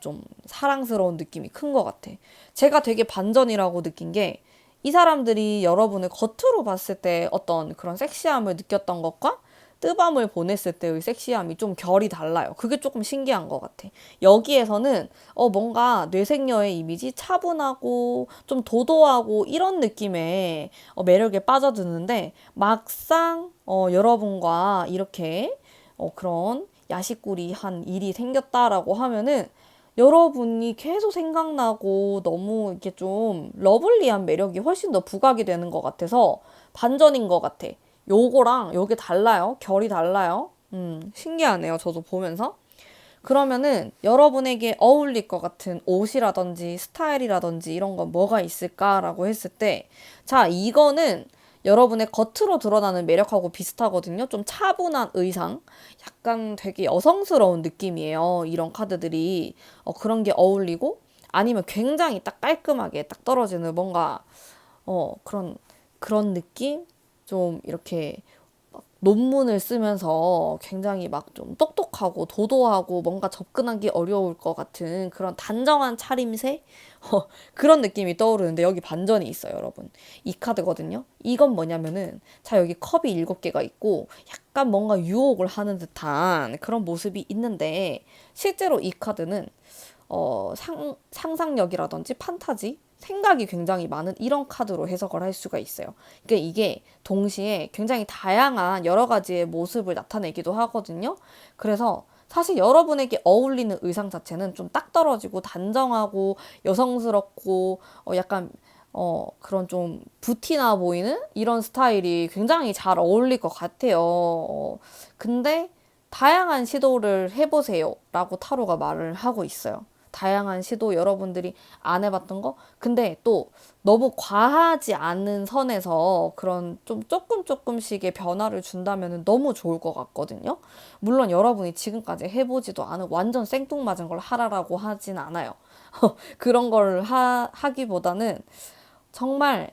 S1: 좀 사랑스러운 느낌이 큰 것 같아. 제가 되게 반전이라고 느낀 게 이 사람들이 여러분을 겉으로 봤을 때 어떤 그런 섹시함을 느꼈던 것과 뜨밤을 보냈을 때의 섹시함이 좀 결이 달라요. 그게 조금 신기한 것 같아. 여기에서는 뭔가 뇌생녀의 이미지 차분하고 좀 도도하고 이런 느낌의 매력에 빠져드는데 막상 여러분과 이렇게 그런 야식꾸리한 일이 생겼다라고 하면은 여러분이 계속 생각나고 너무 이렇게 좀 러블리한 매력이 훨씬 더 부각이 되는 것 같아서 반전인 것 같아. 요거랑 요게 달라요. 결이 달라요. 신기하네요. 저도 보면서. 그러면은 여러분에게 어울릴 것 같은 옷이라든지 스타일이라든지 이런 건 뭐가 있을까라고 했을 때, 자, 이거는 여러분의 겉으로 드러나는 매력하고 비슷하거든요. 좀 차분한 의상, 약간 되게 여성스러운 느낌이에요. 이런 카드들이 그런 게 어울리고 아니면 굉장히 딱 깔끔하게 딱 떨어지는 뭔가 그런 느낌? 좀 이렇게 논문을 쓰면서 굉장히 막 좀 똑똑하고 도도하고 뭔가 접근하기 어려울 것 같은 그런 단정한 차림새? 그런 느낌이 떠오르는데 여기 반전이 있어요, 여러분. 이 카드거든요. 이건 뭐냐면은 자, 여기 컵이 7개가 있고 약간 뭔가 유혹을 하는 듯한 그런 모습이 있는데 실제로 이 카드는 상상력이라든지 판타지, 생각이 굉장히 많은 이런 카드로 해석을 할 수가 있어요. 그러니까 이게 동시에 굉장히 다양한 여러 가지의 모습을 나타내기도 하거든요. 그래서 사실 여러분에게 어울리는 의상 자체는 좀 딱 떨어지고 단정하고 여성스럽고 약간 그런 좀 부티나 보이는 이런 스타일이 굉장히 잘 어울릴 것 같아요. 근데 다양한 시도를 해보세요 라고 타로가 말을 하고 있어요. 다양한 시도 여러분들이 안 해봤던 거? 근데 또 너무 과하지 않은 선에서 그런 좀 조금씩의 변화를 준다면 너무 좋을 것 같거든요. 물론 여러분이 지금까지 해보지도 않은 완전 생뚱맞은 걸 하라라고 하진 않아요. 그런 걸 하기보다는 정말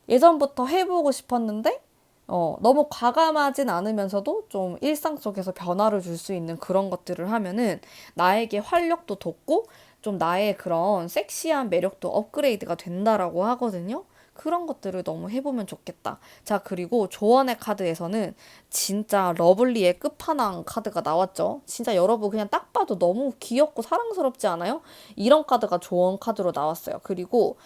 S1: 예전부터 해보고 싶었는데 너무 과감하진 않으면서도 좀 일상 속에서 변화를 줄 수 있는 그런 것들을 하면은 나에게 활력도 돋고 좀 나의 그런 섹시한 매력도 업그레이드가 된다라고 하거든요. 그런 것들을 너무 해보면 좋겠다. 자, 그리고 조언의 카드에서는 진짜 러블리의 끝판왕 카드가 나왔죠. 진짜 여러분 그냥 딱 봐도 너무 귀엽고 사랑스럽지 않아요? 이런 카드가 조언 카드로 나왔어요. 그리고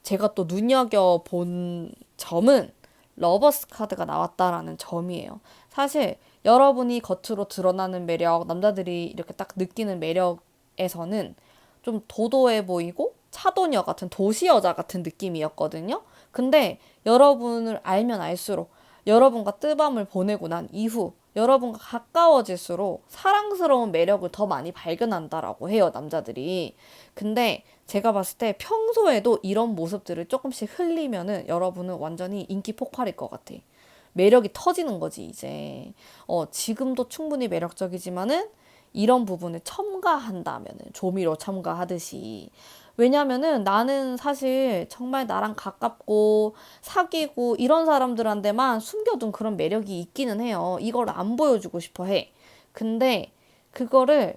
S1: 제가 또 눈여겨본 점은 러버스 카드가 나왔다라는 점이에요. 사실 여러분이 겉으로 드러나는 매력, 남자들이 이렇게 딱 느끼는 매력에서는 좀 도도해 보이고 차도녀 같은 도시 여자 같은 느낌이었거든요. 근데 여러분을 알면 알수록 여러분과 뜨밤을 보내고 난 이후 여러분과 가까워질수록 사랑스러운 매력을 더 많이 발견한다라고 해요, 남자들이. 근데 제가 봤을 때 평소에도 이런 모습들을 조금씩 흘리면은 여러분은 완전히 인기 폭발일 것 같아. 매력이 터지는 거지, 이제. 지금도 충분히 매력적이지만은 이런 부분을 첨가한다면은 조미료 첨가하듯이. 왜냐면은 나는 사실 정말 나랑 가깝고 사귀고 이런 사람들한테만 숨겨둔 그런 매력이 있기는 해요. 이걸 안 보여주고 싶어 해. 근데 그거를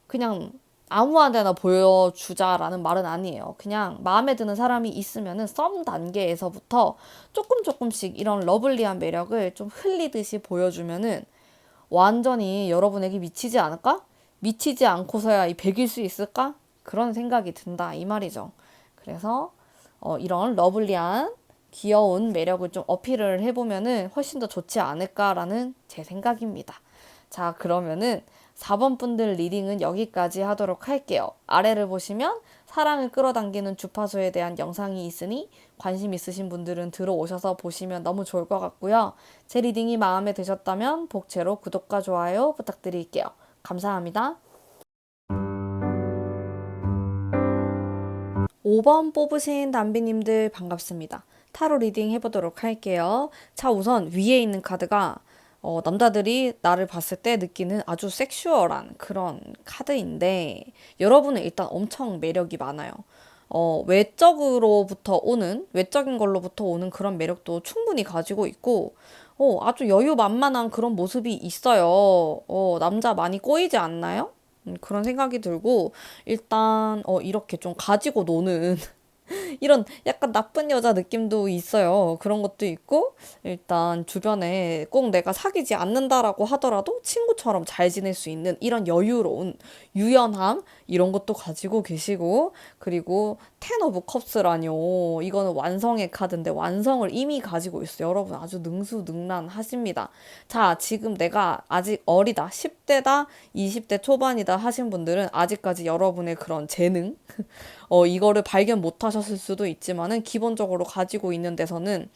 S1: 그냥 아무한테나 보여주자라는 말은 아니에요. 그냥 마음에 드는 사람이 있으면은 썸 단계에서부터 조금씩 이런 러블리한 매력을 좀 흘리듯이 보여주면은 완전히 여러분에게 미치지 않을까? 미치지 않고서야 이 100일 수 있을까? 그런 생각이 든다 이 말이죠. 그래서 이런 러블리한 귀여운 매력을 좀 어필을 해보면은 훨씬 더 좋지 않을까라는 제 생각입니다. 자, 그러면은 4번 분들 리딩은 여기까지 하도록 할게요. 아래를 보시면 사랑을 끌어당기는 주파수에 대한 영상이 있으니 관심 있으신 분들은 들어오셔서 보시면 너무 좋을 것 같고요. 제 리딩이 마음에 드셨다면 복채로 구독과 좋아요 부탁드릴게요. 감사합니다. 5번 뽑으신 담비님들 반갑습니다. 타로 리딩 해보도록 할게요. 자, 우선 위에 있는 카드가 남자들이 나를 봤을 때 느끼는 아주 섹슈얼한 그런 카드인데 여러분은 일단 엄청 매력이 많아요. 외적으로부터 오는, 외적인 걸로부터 오는 그런 매력도 충분히 가지고 있고, 아주 여유만만한 그런 모습이 있어요. 남자 많이 꼬이지 않나요? 그런 생각이 들고, 일단, 이렇게 좀 가지고 노는 이런 약간 나쁜 여자 느낌도 있어요. 그런 것도 있고, 일단 주변에 꼭 내가 사귀지 않는다라고 하더라도 친구처럼 잘 지낼 수 있는 이런 여유로운 유연함, 이런 것도 가지고 계시고, 그리고 텐 오브 컵스라뇨. 이거는 완성의 카드인데 완성을 이미 가지고 있어요. 여러분 아주 능수능란하십니다. 자, 지금 내가 아직 어리다, 10대다, 20대 초반이다 하신 분들은 아직까지 여러분의 그런 재능, 이거를 발견 못 하셨을 수도 있지만은 기본적으로 가지고 있는 데서는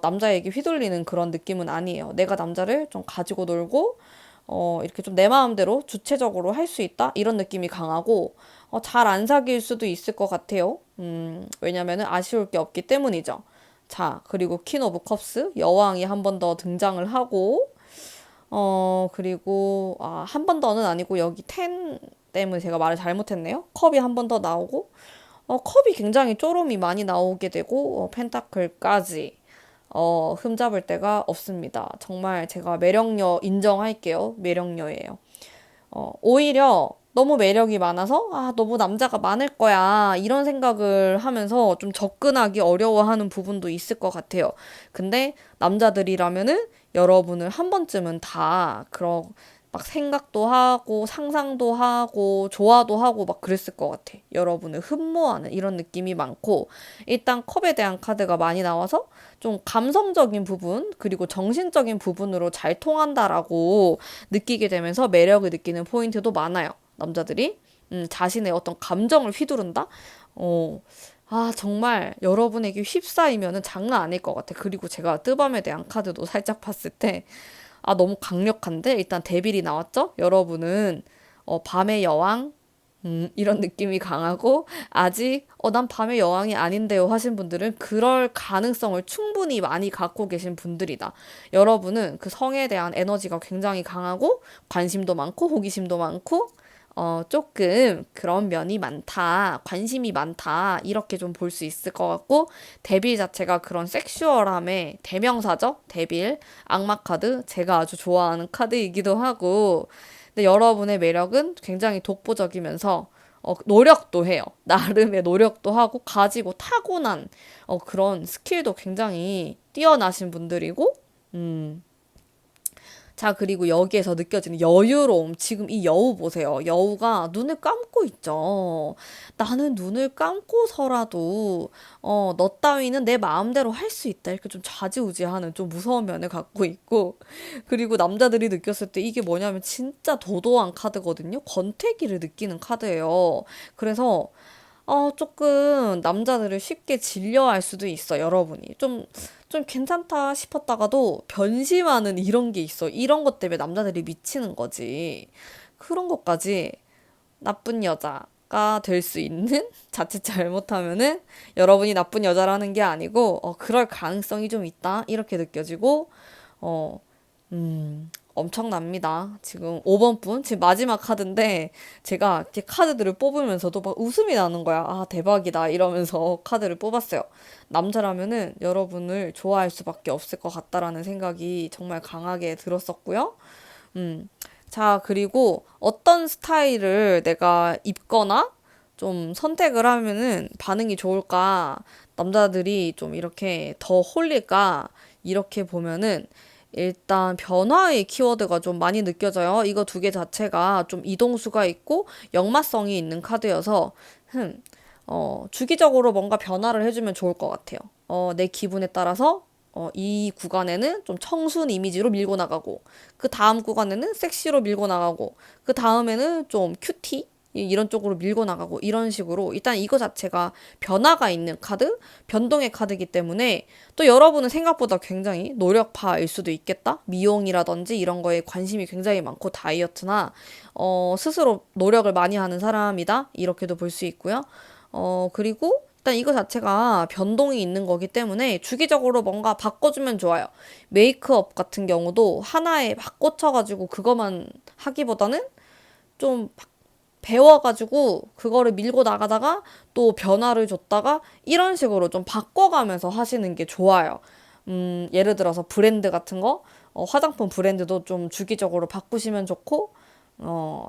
S1: 남자에게 휘둘리는 그런 느낌은 아니에요. 내가 남자를 좀 가지고 놀고 이렇게 좀 내 마음대로 주체적으로 할 수 있다? 이런 느낌이 강하고 잘 안 사귈 수도 있을 것 같아요. 왜냐면은 아쉬울 게 없기 때문이죠. 자, 그리고 퀸 오브 컵스 여왕이 한 번 더 등장을 하고 그리고 한 번 더는 아니고 여기 텐 때문에 제가 말을 잘못했네요. 컵이 한 번 더 나오고 컵이 굉장히 쪼름이 많이 나오게 되고 펜타클까지 흠잡을 데가 없습니다. 정말 제가 매력녀 인정할게요. 매력녀예요. 오히려 너무 매력이 많아서 너무 남자가 많을 거야 이런 생각을 하면서 좀 접근하기 어려워하는 부분도 있을 것 같아요. 근데 남자들이라면은 여러분을 한 번쯤은 다 그런 막 생각도 하고 상상도 하고 좋아도 하고 막 그랬을 것 같아. 여러분을 흠모하는 이런 느낌이 많고, 일단 컵에 대한 카드가 많이 나와서 좀 감성적인 부분 그리고 정신적인 부분으로 잘 통한다라고 느끼게 되면서 매력을 느끼는 포인트도 많아요. 남자들이 자신의 어떤 감정을 휘두른다? 정말 여러분에게 휩싸이면은 장난 아닐 것 같아. 그리고 제가 뜨밤에 대한 카드도 살짝 봤을 때, 너무 강력한데? 일단 데빌이 나왔죠? 여러분은, 밤의 여왕? 이런 느낌이 강하고, 아직, 난 밤의 여왕이 아닌데요 하신 분들은 그럴 가능성을 충분히 많이 갖고 계신 분들이다. 여러분은 그 성에 대한 에너지가 굉장히 강하고, 관심도 많고, 호기심도 많고, 조금 그런 면이 많다, 관심이 많다, 이렇게 좀 볼 수 있을 것 같고, 데빌 자체가 그런 섹슈얼함의 대명사죠? 데빌, 악마 카드, 제가 아주 좋아하는 카드이기도 하고, 근데 여러분의 매력은 굉장히 독보적이면서, 노력도 해요. 나름의 노력도 하고, 가지고 타고난, 그런 스킬도 굉장히 뛰어나신 분들이고, 음. 자, 그리고 여기에서 느껴지는 여유로움. 지금 이 여우 보세요. 여우가 눈을 감고 있죠. 나는 눈을 감고서라도, 너 따위는 내 마음대로 할 수 있다. 이렇게 좀 좌지우지하는 좀 무서운 면을 갖고 있고. 그리고 남자들이 느꼈을 때 이게 뭐냐면 진짜 도도한 카드거든요. 권태기를 느끼는 카드예요. 그래서, 조금 남자들을 쉽게 질려할 수도 있어, 여러분이. 좀 괜찮다 싶었다가도 변심하는 이런 게 있어. 이런 것 때문에 남자들이 미치는 거지. 그런 것까지 나쁜 여자가 될 수 있는 자칫 잘못하면은 여러분이 나쁜 여자라는 게 아니고, 그럴 가능성이 좀 있다. 이렇게 느껴지고, 어, 엄청납니다. 지금 5번 분, 지금 마지막 카드인데, 제가 이렇게 카드들을 뽑으면서도 막 웃음이 나는 거야. 대박이다. 이러면서 카드를 뽑았어요. 남자라면은 여러분을 좋아할 수밖에 없을 것 같다라는 생각이 정말 강하게 들었었고요. 자, 그리고 어떤 스타일을 내가 입거나 좀 선택을 하면은 반응이 좋을까? 남자들이 좀 이렇게 더 홀릴까? 이렇게 보면은 일단 변화의 키워드가 좀 많이 느껴져요. 이거 두 개 자체가 좀 이동수가 있고 역마성이 있는 카드여서 주기적으로 뭔가 변화를 해주면 좋을 것 같아요. 내 기분에 따라서 이 구간에는 좀 청순 이미지로 밀고 나가고, 그 다음 구간에는 섹시로 밀고 나가고, 그 다음에는 좀 큐티? 이런 쪽으로 밀고 나가고, 이런 식으로. 일단 이거 자체가 변화가 있는 카드? 변동의 카드이기 때문에, 또 여러분은 생각보다 굉장히 노력파일 수도 있겠다? 미용이라든지 이런 거에 관심이 굉장히 많고, 다이어트나, 스스로 노력을 많이 하는 사람이다? 이렇게도 볼 수 있고요. 그리고 일단 이거 자체가 변동이 있는 거기 때문에 주기적으로 뭔가 바꿔주면 좋아요. 메이크업 같은 경우도 하나에 막 꽂혀가지고 그것만 하기보다는 좀 배워가지고 그거를 밀고 나가다가 또 변화를 줬다가 이런 식으로 좀 바꿔가면서 하시는 게 좋아요. 예를 들어서 브랜드 같은 거, 화장품 브랜드도 좀 주기적으로 바꾸시면 좋고,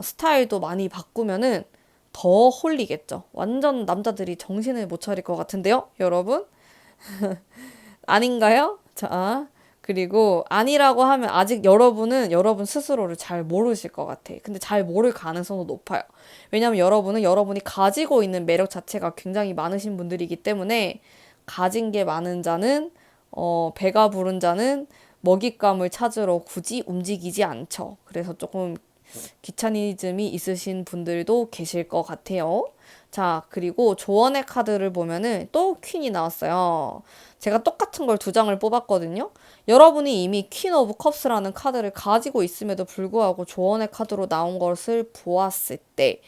S1: 스타일도 많이 바꾸면은 더 홀리겠죠. 완전 남자들이 정신을 못 차릴 것 같은데요, 여러분? 아닌가요? 자, 그리고 아니라고 하면 아직 여러분은 여러분 스스로를 잘 모르실 것 같아. 근데 잘 모를 가능성도 높아요. 왜냐면 여러분은 여러분이 가지고 있는 매력 자체가 굉장히 많으신 분들이기 때문에 가진 게 많은 자는, 배가 부른 자는 먹잇감을 찾으러 굳이 움직이지 않죠. 그래서 조금 귀차니즘이 있으신 분들도 계실 것 같아요. 자, 그리고 조언의 카드를 보면은 또 퀸이 나왔어요. 제가 똑같은 걸 두 장을 뽑았거든요. 여러분이 이미 퀸 오브 컵스라는 카드를 가지고 있음에도 불구하고 조언의 카드로 나온 것을 보았을 때,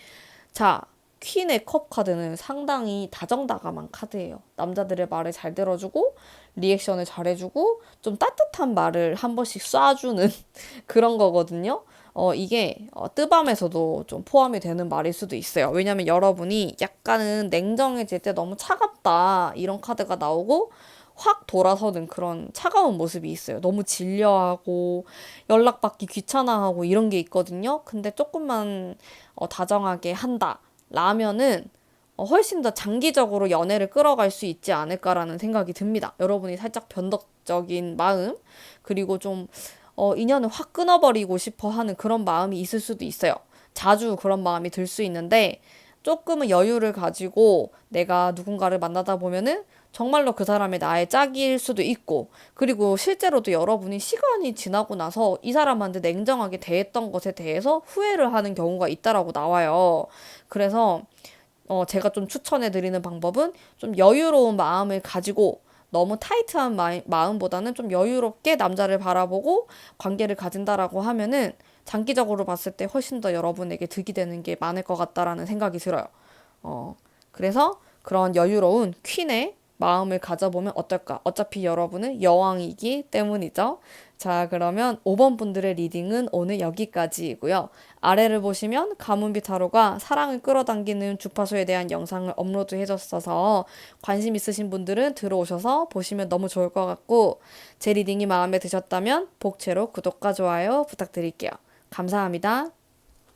S1: 자, 퀸의 컵 카드는 상당히 다정다감한 카드예요. 남자들의 말을 잘 들어주고, 리액션을 잘해주고, 좀 따뜻한 말을 한 번씩 쏴주는 그런 거거든요. 이게 뜨밤에서도 좀 포함이 되는 말일 수도 있어요. 왜냐면 여러분이 약간은 냉정해질 때 너무 차갑다 이런 카드가 나오고 확 돌아서는 그런 차가운 모습이 있어요. 너무 질려하고 연락받기 귀찮아하고 이런 게 있거든요. 근데 조금만 다정하게 한다. 라면은 훨씬 더 장기적으로 연애를 끌어갈 수 있지 않을까라는 생각이 듭니다. 여러분이 살짝 변덕적인 마음, 그리고 좀 인연을 확 끊어버리고 싶어 하는 그런 마음이 있을 수도 있어요. 자주 그런 마음이 들 수 있는데 조금은 여유를 가지고 내가 누군가를 만나다 보면은 정말로 그 사람이 나의 짝일 수도 있고, 그리고 실제로도 여러분이 시간이 지나고 나서 이 사람한테 냉정하게 대했던 것에 대해서 후회를 하는 경우가 있다라고 나와요. 그래서 제가 좀 추천해 드리는 방법은 좀 여유로운 마음을 가지고 너무 타이트한 마음보다는 좀 여유롭게 남자를 바라보고 관계를 가진다라고 하면은 장기적으로 봤을 때 훨씬 더 여러분에게 득이 되는 게 많을 것 같다라는 생각이 들어요. 그래서 그런 여유로운 퀸의 마음을 가져보면 어떨까? 어차피 여러분은 여왕이기 때문이죠. 자, 그러면 5번 분들의 리딩은 오늘 여기까지이고요. 아래를 보시면 가문비 타로가 사랑을 끌어당기는 주파수에 대한 영상을 업로드해줬어서 관심 있으신 분들은 들어오셔서 보시면 너무 좋을 것 같고, 제 리딩이 마음에 드셨다면 복채로 구독과 좋아요 부탁드릴게요. 감사합니다.